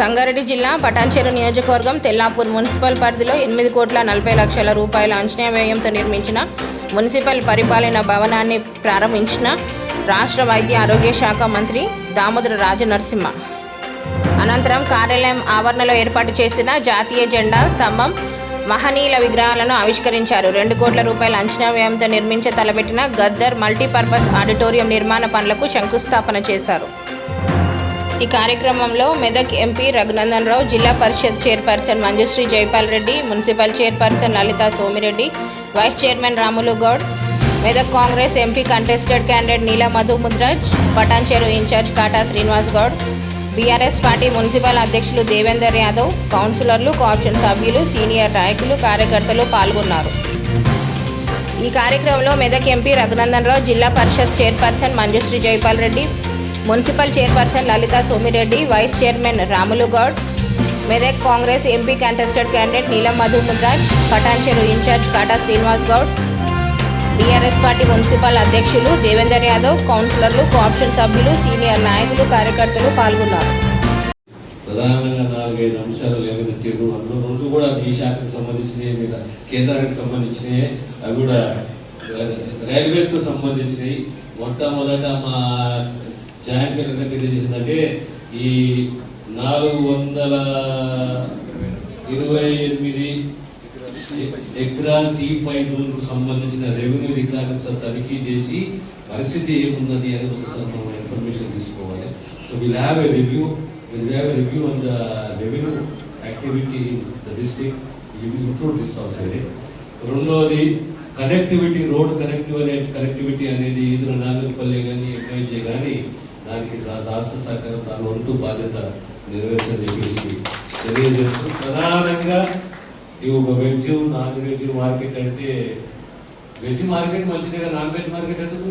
సంగారెడ్డి జిల్లా పటాన్చెరు నియోజకవర్గం తెల్లాపూర్ మున్సిపల్ పరిధిలో 8,40,00,000 రూపాయల అంచనా వ్యయంతో నిర్మించిన మున్సిపల్ పరిపాలన భవనాన్ని ప్రారంభించిన రాష్ట్ర వైద్య ఆరోగ్య శాఖ మంత్రి దామోదర రాజనరసింహ. అనంతరం కార్యాలయం ఆవరణలో ఏర్పాటు చేసిన జాతీయ జెండా స్తంభం, మహనీయుల విగ్రహాలను ఆవిష్కరించారు. 2 కోట్ల రూపాయల అంచనా వ్యయంతో తలపెట్టిన గద్దర్ మల్టీపర్పస్ ఆడిటోరియం నిర్మాణ పనులకు శంకుస్థాపన చేశారు. ఈ కార్యక్రమంలో Medak MP Raghunandan Rao, Zilla Parishad chairperson Manjushri Jaipal Reddy, municipal chairperson Lalitha Somireddy, vice chairman Ramulu Goud, Medak Congress MP contested candidate Neela Madhu Mudraj, Patancheru incharge Kata Srinivas Goud, BRS party municipal అధ్యక్షులు దేవేందర్ యాదవ్, కౌన్సిలర్లు, కోఆప్షన్ సభ్యులు, సీనియర్ నాయకులు, కార్యకర్తలు పాల్గొన్నారు. ఈ కార్యక్రమంలో Medak MP Raghunandan Rao, Zilla Parishad chairperson Manjushri Jaipal Reddy, municipal chairperson Lalitha Somireddy, vice chairman Ramulu Goud, Medak Congress MP contested candidate Neelam Madhu Mudraj, Patancheru incharge Kata Srinivas Goud, BRS party municipal అధ్యక్షులు దేవేందర్ యాదవ్, కౌన్సిలర్లు, కోఆప్షన్ సభ్యులు, సీనియర్ నాయకులు, కార్యకర్తలు పాల్గొన్నారు. ప్రధానంగా 4-5 అంశాలు లేవనెత్తారు. అందులో 2 కూడా ఈ శాఖకు సంబంధించినవి, మీద కేంద్రానికి సంబంధించినవి, అవి కూడా రైల్వేస్ కు సంబంధించినవి. మొట్టమొదట మా జాయింట్ కలెక్టర్ తెలియజేసిందంటే ఈ 428 ఎకరాల టీ5 జోన్కు సంబంధించిన రెవెన్యూ రికార్డ్స్ తనిఖీ చేసి పరిస్థితి ఏమున్నది అనేది ఒకసారి మనం ఇన్ఫర్మేషన్ తీసుకోవాలి. So will have a review on the revenue activity in the district. Include this also. రెండోది కనెక్టివిటీ, రోడ్ కనెక్టివిటీ అనేది ఈదుల నాగరిపల్లి కానీ ఎంఐజే కానీ దానికి రాష్ట్ర సహకారం దాని వంతు బాధ్యత నెరవేర్చని చెప్పేసి తెలియజేస్తూ, ప్రధానంగా ఇవి ఒక వెజ్ నాన్ వెజ్ మార్కెట్ అంటే వెజ్ మార్కెట్ మంచిదే, నాన్ వెజ్ మార్కెట్ ఎందుకు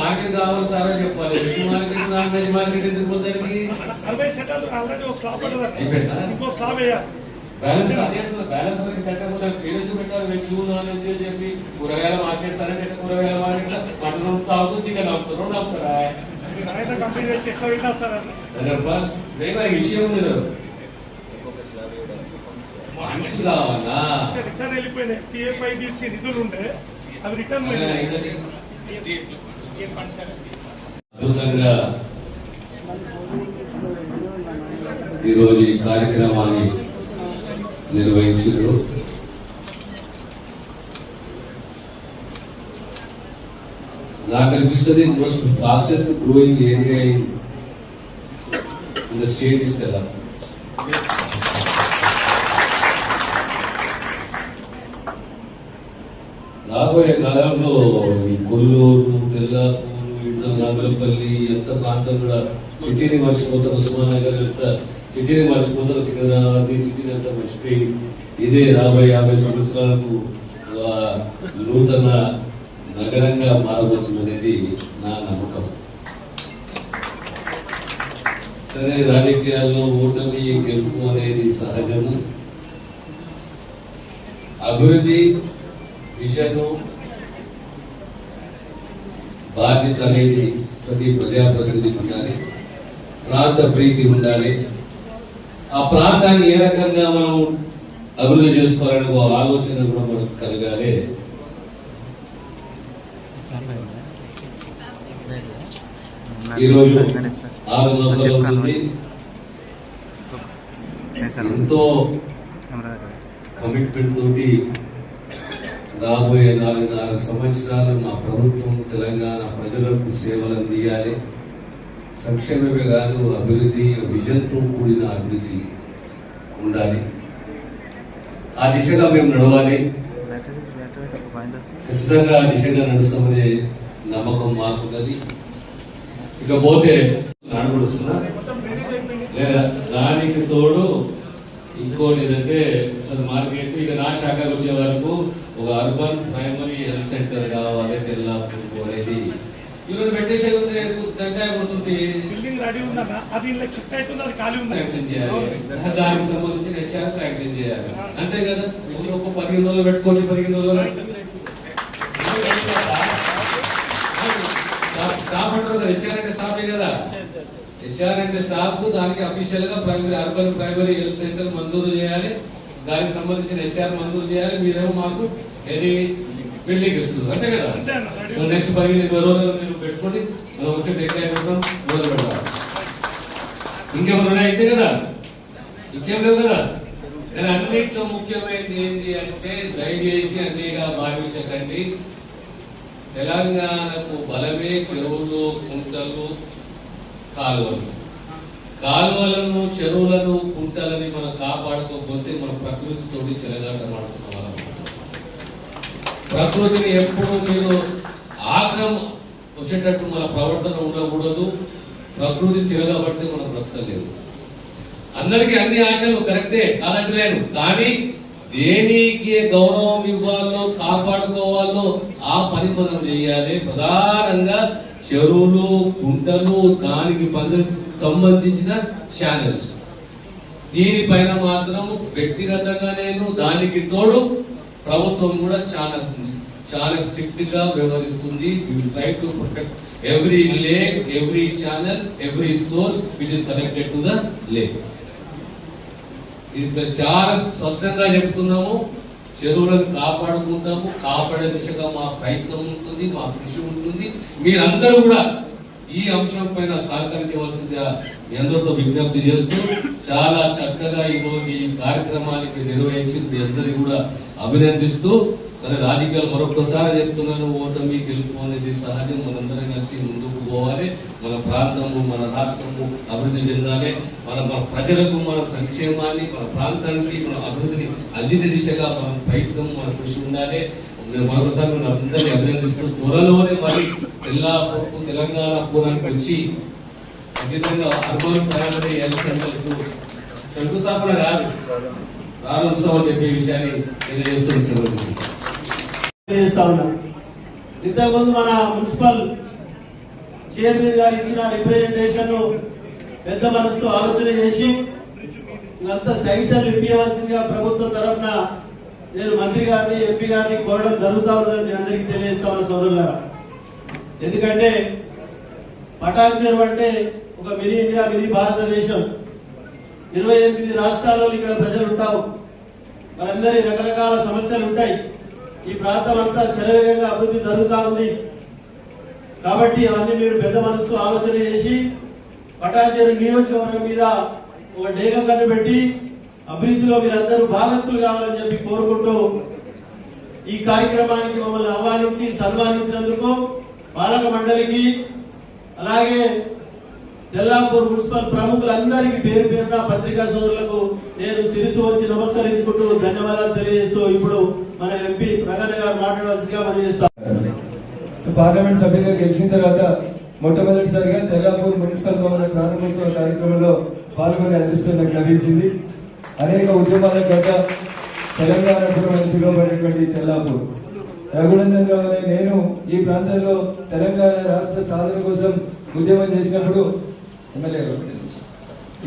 మార్కెట్ కావాలి సారా చెప్పాలి. Veg market non veg market ఎందుకు పోతానికి బ్యాలెన్స్ పేరెందుకు పెట్టాలి? వెజ్ నాన్ వెజ్ చెప్పి కూరగాయల మార్కెట్ సరే, కూరగాయల మార్కెట్ మటన్ తాగుతూ చికెన్ ఆపుతారు, 2 ఆపుతారా? విషయం లేదు, మనిషి కావాలా? అద్భుతంగా ఈరోజు ఈ కార్యక్రమాన్ని నిర్వహించారు. నాకు అనిపిస్తుంది most fastest growing area in the state is కదా. రాబోయే కాలంలో ఈ కొల్లూరు, తెల్లాపూరు, ఇట్లా నాగలపల్లి ఎంత ప్రాంతం కూడా సిటీని మర్చిపోతారు, ఉస్మానగర్ ఎంత సిటీని మర్చిపోతారు, సికింద్రాబాద్ సిటీని అంతా మర్చిపోయి ఇదే 50 సంవత్సరాలకు నూతన నగరంగా మారబోతుందనేది నా నమ్మకం. సరే, రాజకీయాల్లో ఓటమి గెలుపు అనేది సహజము. అభివృద్ధి విషయంలో బాధ్యత అనేది ప్రతి ప్రజాప్రతినిధికి ఉండాలి, ప్రాంత ప్రీతి ఉండాలి. ఆ ప్రాంతాన్ని ఏ రకంగా మనం అభివృద్ధి చేసుకోవాలనే ఆలోచన కూడా మనకు కలగాలి. ఈరోజు 6 మాసాలు అవుతుంది. ఎంతో కమిట్మెంట్ తోటి రాబోయే 4 సంవత్సరాలు మా ప్రభుత్వం తెలంగాణ ప్రజలకు సేవలు అందియాలి. సంక్షేమమే కాదు, అభివృద్ధి, విజన్తో కూడిన అభివృద్ధి ఉండాలి. ఆ దిశగా మేము నడవాలి. ఖచ్చితంగా ఆ దిశగా నడుస్తామనే నమ్మకం మాకున్నది. ఇకపోతే నడుస్తున్నా లేదా దానికి తోడు ఇంకోటి ఏదంటే అసలు మార్కెట్ ఇక నా శాఖకు వచ్చే వరకు ఒక అర్బన్ ప్రైమరీ హెల్త్ సెంటర్ కావాలి తెల్లాపూర్ అనేది. ఈరోజు పెట్టేసేది టెంకాయ పడుతుంది, బిల్డింగ్ రెడీ ఉందన్న, అది చెక్ అవుతుంది, అది ఖాళీ ఉంది, శాంక్షన్ చేయాలి. దానికి సంబంధించిన హెచ్ఆర్ శాంక్షన్ చేయాలి. అంతే కదా. ఒక 15 రోజులు పెట్టుకోవచ్చు, 15 రోజులు స్టాఫ్ అంటారు కదా, హెచ్ఆర్ అంటే స్టాఫే కదా. హెచ్ఆర్ అంటే స్టాఫ్, దానికి అఫీషియల్ గా primary urban primary health centre మంజూరు చేయాలి, దానికి సంబంధించిన హెచ్ఆర్ మంజూరు చేయాలి. మీరేమో మాకు ఏది బిల్డింగ్ ఇస్తుంది అంతే కదా. నెక్స్ట్ 15-20 రోజులు మీరు పెట్టుకోండి, మనం వచ్చి టెక్నాలజీ మొదలు పెట్టాలి. ఇంకేమన్నా అయితే కదా, ఇంకేం లేవు కదా. కానీ అన్నింటిలో ముఖ్యమైనది ఏంటి అంటే దయచేసి అన్నిగా భావించకండి. తెలంగాణకు బలమే చెరువులు, కుంటలు, కాలువలు. కాలువలను, చెరువులను, కుంటలని మనం కాపాడుకోకపోతే మన ప్రకృతితోటి చెలగాటమాడుతున్న వాళ్ళం. ప్రకృతిని ఎప్పుడు మీరు ఆగ్రహం వచ్చేటట్టు మన ప్రవర్తన ఉండకూడదు. ప్రకృతి తిరగబడితే మనం బ్రతకలేదు. అందరికీ అన్ని ఆశలు కరెక్టే కాదంటలేను, కానీ దేనికి గౌరవం ఇవ్వాలో కాపాడుకోవాలో ఆ పని మనం చేయాలి. ప్రధానంగా చెరువులు, కుంటలు, దానికి సంబంధించిన ఛానల్స్, దీనిపైన మాత్రం వ్యక్తిగతంగా నేను, దానికి తోడు ప్రభుత్వం కూడా చాలా స్ట్రిక్ట్ గా వ్యవహరిస్తుంది. We will try to protect every lake, every channel, every source which is connected to the lake. ఇది చాలా స్పష్టంగా చెప్తున్నాము. చెరువులను కాపాడుకుంటాము, కాపాడే దిశగా మా ప్రయత్నం ఉంటుంది, మా కృషి ఉంటుంది. మీరందరూ కూడా ఈ అంశం పైన సహకరించవలసిందిగా మీ అందరితో విజ్ఞప్తి చేస్తూ, చాలా చక్కగా ఈ రోజు ఈ కార్యక్రమానికి నిర్వహించి మీ అందరికీ కూడా అభినందిస్తూ, సరే రాజకీయాలు మరొకసారి చెప్తున్నాను, ఓటమి గెలుపు అనేది సహజం. మనందరం కలిసి ముందుకు పోవాలి. మన ప్రాంతము, మన రాష్ట్రము అభివృద్ధి చెందాలి. మన ప్రజలకు మన సంక్షేమాన్ని, మన ప్రాంతానికి మన అభివృద్ధిని అందించే దిశగా మన ప్రయత్నం, మన కృషి ఉండాలి. మరొకసారి మనం అందరినీ అభినందిస్తూ, త్వరలోనే మరి తెలంగాణ పూరానికి వచ్చి ఖచ్చితంగా అర్బన్ ప్రైమరీ హెల్త్ సెంటర్కు శంకుస్థాపన కాదు, ప్రారంభోత్సవం అని చెప్పే విషయాన్ని తెలియజేస్తూ ఇంతకుముందు మన మున్సిపల్ చైర్మన్ గారు ఇచ్చిన రిప్రజెంటేషన్ పెద్ద మనసుతో ఆలోచన చేసి ఇదంతా శాంక్షన్లు ఇప్పించవలసిందిగా ప్రభుత్వం తరఫున నేను మంత్రి గారిని, ఎంపీ గారిని కోరడం జరుగుతా ఉందని అందరికీ తెలియజేస్తా ఉన్న సోదరులారా. ఎందుకంటే పటాన్ చెరువు అంటే ఒక మినీ ఇండియా, మినీ భారతదేశం. 28 రాష్ట్రాల్లో ఇక్కడ ప్రజలు ఉంటారు. మనందరి రకరకాల సమస్యలు ఉంటాయి. ఈ ప్రాంతం అంతా శరవేగంగా అభివృద్ధి జరుగుతూ ఉంది. కాబట్టి అవన్నీ మీరు పెద్ద మనసుతో ఆలోచన చేసి పటాన్ చెరువు నియోజకవర్గం మీద ఒక డేగ కన్ను పెట్టి అభివృద్ధిలో మీరందరూ భాగస్తులు కావాలని చెప్పి కోరుకుంటూ ఈ కార్యక్రమానికి మమ్మల్ని ఆహ్వానించి సన్మానించినందుకు పాలక మండలికి, అలాగే తెల్లాపూర్ మున్సిపల్ ప్రముఖులందరికీ పేరు పేరున పత్రికా సోదరులకు నేను శిరసు వచ్చి నమస్కరించుకుంటూ ధన్యవాదాలు తెలియజేస్తూ ఇప్పుడు మన ఎంపీ ప్రగణ గారు మాట్లాడవలసిందిగా మనం చేస్తాం. పార్లమెంట్ సభ్యులుగా గెలిచిన తర్వాత మొట్టమొదటిసారిగా తెల్లాపూర్ మున్సిపల్ భవన ప్రారంభోత్సవ కార్యక్రమంలో పాల్గొనే అదృష్టం నాకు లభించింది. అనేక ఉద్యమాల గడ్డ తెలంగాణపురం అని పిలువబడినటువంటి తెల్లాపూర్. రఘునందన్ రావు అనే నేను ఈ ప్రాంతంలో తెలంగాణ రాష్ట్ర సాధన కోసం ఉద్యమం చేసినప్పుడు, ఎమ్మెల్యే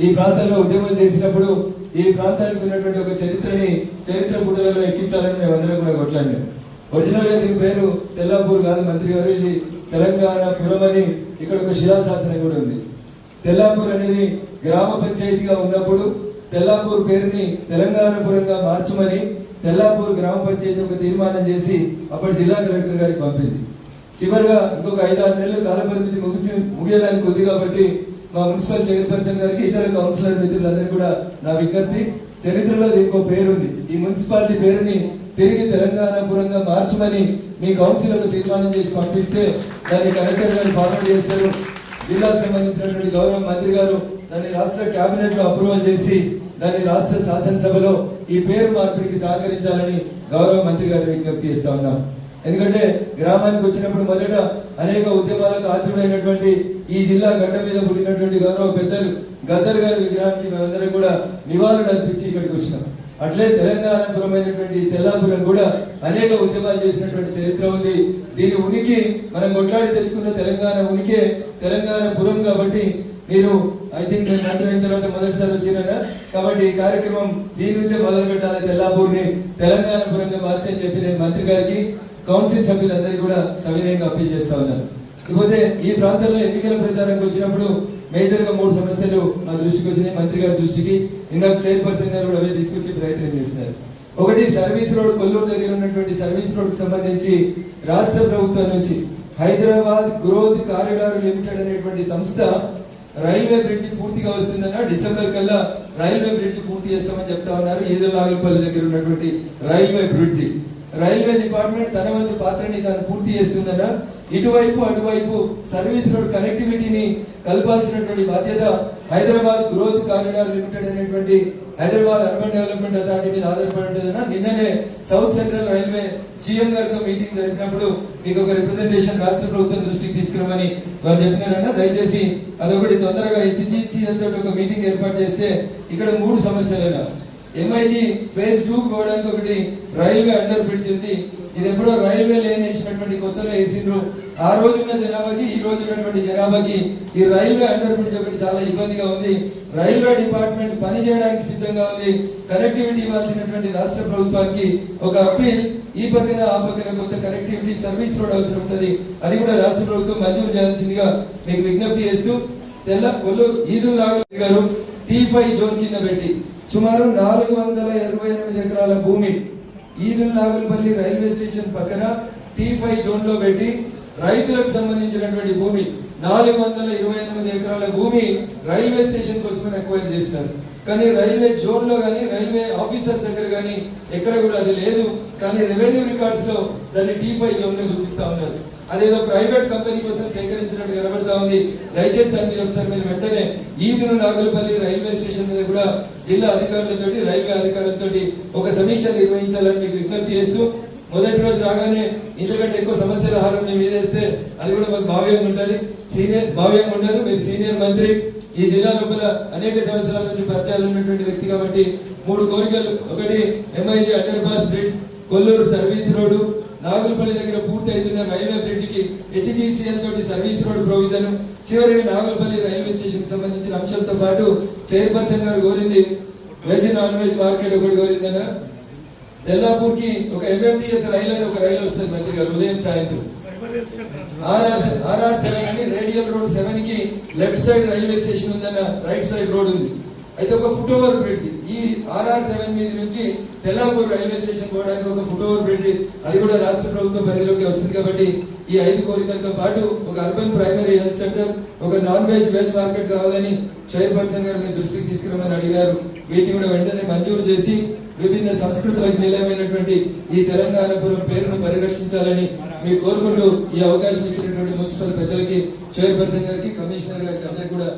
ఈ ప్రాంతంలో ఉద్యమం చేసినప్పుడు ఈ ప్రాంతానికి ఉన్నటువంటి ఒక చరిత్ర పుటలలో ఎక్కించాలని మేము అందరం కూడా కొట్లాడినాం. ఒరిజినల్ గా దీని పేరు తెల్లాపూర్ కాదు మంత్రి గారు, ఇది తెలంగాణ పురం అని ఇక్కడ ఒక శిలాశాసనం కూడా ఉంది. తెల్లాపూర్ అనేది గ్రామ పంచాయతీగా ఉన్నప్పుడు తెల్లాపూర్ పేరుని తెలంగాణపురంగా మార్చమని తెల్లాపూర్ గ్రామ పంచాయతీ ఒక తీర్మానం చేసి అప్పటి జిల్లా కలెక్టర్ గారికి పంపింది. చివరిగా ఇంకొక 5-6 నెలలు కాలపరిమితి ముగియడానికి ఉంది కాబట్టి మా మున్సిపల్ చైర్పర్సన్ గారికి, ఇతర కౌన్సిలర్ మిత్రులందరూ కూడా నా విజ్ఞప్తి, చరిత్రలో ఇంకో పేరుంది, ఈ మున్సిపాలిటీ పేరుని తిరిగి తెలంగాణపురంగా మార్చమని మీ కౌన్సిలర్లు తీర్మానం చేసి పంపిస్తే దాన్ని కలెక్టర్ గారు ఫార్వర్డ్ చేస్తారు. జిల్లాకు సంబంధించినటువంటి గౌరవ మంత్రి గారు దాన్ని రాష్ట్ర కేబినెట్ లో అప్రూవల్ చేసి దాన్ని రాష్ట్ర శాసనసభలో ఈ పేరు మార్పిడికి సహకరించాలని గౌరవ మంత్రి గారు విజ్ఞప్తి చేస్తా ఉన్నాం. ఎందుకంటే గ్రామానికి వచ్చినప్పుడు మొదట అనేక ఉద్యమాలకు ఆతుడైనటువంటి ఈ జిల్లా గడ్డ మీద పుట్టినటువంటి గౌరవ పెద్దలు గద్దర్ గారి విగ్రహానికి మేమందరం కూడా నివాళులు అర్పించి ఇక్కడికి వచ్చినాం. అట్లే తెలంగాణపురమైనటువంటి తెల్లాపురం కూడా అనేక ఉద్యమాలు చేసినటువంటి చరిత్ర ఉంది. దీని ఉనికి మనం కొట్లాడి తెచ్చుకున్న తెలంగాణ ఉనికే తెలంగాణపురం. కాబట్టి మీరు ఐ థింక్ నేను మంత్రి అయిన తర్వాత మొదటిసారి వచ్చినా కాబట్టి ఈ కార్యక్రమం దీని నుంచే మొదలు పెట్టాలి, తెల్లాపూర్ని తెలంగాణపురంగా మార్చని చెప్పి నేను మంత్రి గారికి, కౌన్సిల్ సభ్యులందరికీ కూడా సవినయంగా అప్పీల్ చేస్తా ఉన్నాను. ఇకపోతే ఈ ప్రాంతంలో ఎన్నికల ప్రచారానికి వచ్చినప్పుడు మేజర్ గా 3 సమస్యలు మా దృష్టికి వచ్చినాయి, మంత్రి గారి దృష్టికి. ఇందాక చైర్పర్సన్ గారు కూడా అవే తీసుకొచ్చి ప్రయత్నం చేస్తున్నారు. ఒకటి, సర్వీస్ రోడ్, కొల్లూరు దగ్గర ఉన్నటువంటి సర్వీస్ రోడ్ కు సంబంధించి రాష్ట్ర ప్రభుత్వం నుంచి హైదరాబాద్ గ్రోత్ కారిడార్ లిమిటెడ్ అనేటువంటి సంస్థ రైల్వే బ్రిడ్జి పూర్తిగా వస్తుందన్న, డిసెంబర్ కల్లా రైల్వే బ్రిడ్జి పూర్తి చేస్తామని చెప్తా ఉన్నారు. ఈదలాగులపల్లి దగ్గర ఉన్నటువంటి రైల్వే బ్రిడ్జి. రైల్వే డిపార్ట్మెంట్ తన వంతు పాత్రని తాను పూర్తి చేస్తుందన్న. ఇటువైపు అటువైపు సర్వీస్ రోడ్ కనెక్టివిటీని కల్పాల్సినటువంటి బాధ్యత హైదరాబాద్ గ్రోత్ కారిడార్ లిమిటెడ్ అనేటువంటి హైదరాబాద్ అర్బన్ డెవలప్మెంట్ అథారిటీ మీద ఆధారపడి ఉంటుందన్న. నిన్ననే సౌత్ సెంట్రల్ రైల్వే జీఎం గారితో మీటింగ్ జరిపినప్పుడు మీకు ఒక రిప్రజెంటేషన్ రాష్ట్ర ప్రభుత్వం దృష్టికి తీసుకురామని వారు చెప్పినారన్న. దయచేసి అదొకటి తొందరగా హెచ్జిసిఎల్ తోటి ఒక మీటింగ్ ఏర్పాటు చేస్తే ఇక్కడ 3 సమస్యలైనా ఎంఐజీ ఫేజ్ 2 పోవడానికి ఒకటి రైల్వే అండర్ బ్రిడ్జ్ ఉంది. ఇది ఎప్పుడో రైల్వే లేన్ వేసినటువంటి కొత్తలో వేసిండ్రు. ఆ రోజు ఉన్న జనాభాకి ఈ రోజు ఉన్నటువంటి జనాభాకి ఈ రైల్వే అండర్ బ్రిడ్జ్ ఒకటి చాలా ఇబ్బందిగా ఉంది. రైల్వే డిపార్ట్మెంట్ పని చేయడానికి సిద్ధంగా ఉంది. కనెక్టివిటీ ఇవ్వాల్సినటువంటి రాష్ట్ర ప్రభుత్వానికి ఒక అప్పీల్, ఈ పక్కన ఆ పక్కన కొంత కనెక్టివిటీ సర్వీస్ రోడ్ అవసరం ఉంటుంది. అది కూడా రాష్ట్ర ప్రభుత్వం మంజూరు చేయాల్సిందిగా మీకు విజ్ఞప్తి చేస్తూ తెల్ల కొల్లూరు ఈదుల్లాగుల గారు T5 జోన్ కింద పెట్టి సుమారు 428 ఎకరాల భూమి ఈదుల్లాగులపల్లి రైల్వే స్టేషన్ పక్కన T5 జోన్ లో పెట్టి రైతులకు సంబంధించినటువంటి భూమి 428 ఎకరాల భూమి రైల్వే స్టేషన్ కోసమని అక్వైర్ చేసినారు. కానీ రైల్వే జోన్ లో కానీ రైల్వే ఆఫీసర్స్ దగ్గర కానీ ఎక్కడ కూడా అది లేదు. కానీ రెవెన్యూ రికార్డ్స్ లో దాన్ని T5 జోన్ లో చూపిస్తా ఉన్నారు. అదేదో ప్రైవేట్ కంపెనీ కోసం సేకరించినట్టు కనబడతా ఉంది. దయచేసి దాని మీద ఒకసారి మీరు వెంటనే ఈదును నాగులపల్లి రైల్వే స్టేషన్ మీద కూడా జిల్లా అధికారులతో రైల్వే అధికారులతో ఒక సమీక్ష నిర్వహించాలని మీకు విజ్ఞప్తి చేస్తూ, మొదటి రోజు రాగానే ఇంతకంటే ఎక్కువ సమస్యల హారం మేము ఇదేస్తే అది కూడా మాకు భావ్యంగా ఉంటుంది. భావ్యంగా ఉండదు. మీరు సీనియర్ మంత్రి, ఈ జిల్లా లోపల అనేక సంవత్సరాల నుంచి పరిచయాలు ఉన్నటువంటి వ్యక్తి కాబట్టి 3 కోరికలు. ఒకటి, MIG underpass bridge, Kollur service road, Nagulapalli దగ్గర పూర్తి అవుతున్న రైల్వే బ్రిడ్జ్ కి హెచ్జిసిఎల్ తోటి సర్వీస్ రోడ్ ప్రొవిజన్, చివరి నాగులపల్లి రైల్వే స్టేషన్ సంబంధించిన అంశంతో పాటు చైర్పర్సన్ గారు కోరింది వెజ్ నాన్ వెజ్ మార్కెట్ ఒకటి కోరిందన్న. తెల్లాపూర్ కి ఒక ఎంఎంటీఎస్ రైలు అని ఒక రైలు వస్తుంది మంత్రి గారు, ఉదయం సాయంత్రం. RR7 అని రేడియల్ రోడ్ 7 కి లెఫ్ట్ సైడ్ రైల్వే స్టేషన్ ఉందన్న, రైట్ సైడ్ రోడ్ ఉంది. అయితే ఒక ఫుట్ ఓవర్ బ్రిడ్జ్ ఈ RR7 మీద నుంచి తెల్లాపూర్ రైల్వే స్టేషన్ పోవడానికి ఒక ఫుట్ ఓవర్ బ్రిడ్జ్, అది కూడా రాష్ట్ర ప్రభుత్వం పరిధిలోకి వస్తుంది. కాబట్టి ఈ 5 కోరికలతో పాటు ఒక అర్బన్ ప్రైమరీ హెల్త్ సెంటర్, ఒక నాన్ వెజ్ మార్కెట్ కావాలని చైర్పర్సన్ గారు మీ దృష్టికి తీసుకురామని అడిగారు. వీటిని కూడా వెంటనే మంజూరు చేసి విభిన్న సంస్కృతులకు నిలయమైనటువంటి ఈ తెలంగాణపురం పేరును పరిరక్షించాలని మీరు కోరుకుంటూ ఈ అవకాశం ఇచ్చినటువంటి మున్సిపల్ ప్రజలకి, చైర్పర్సన్ గారికి, కమిషనర్ గారికి అందరికీ కూడా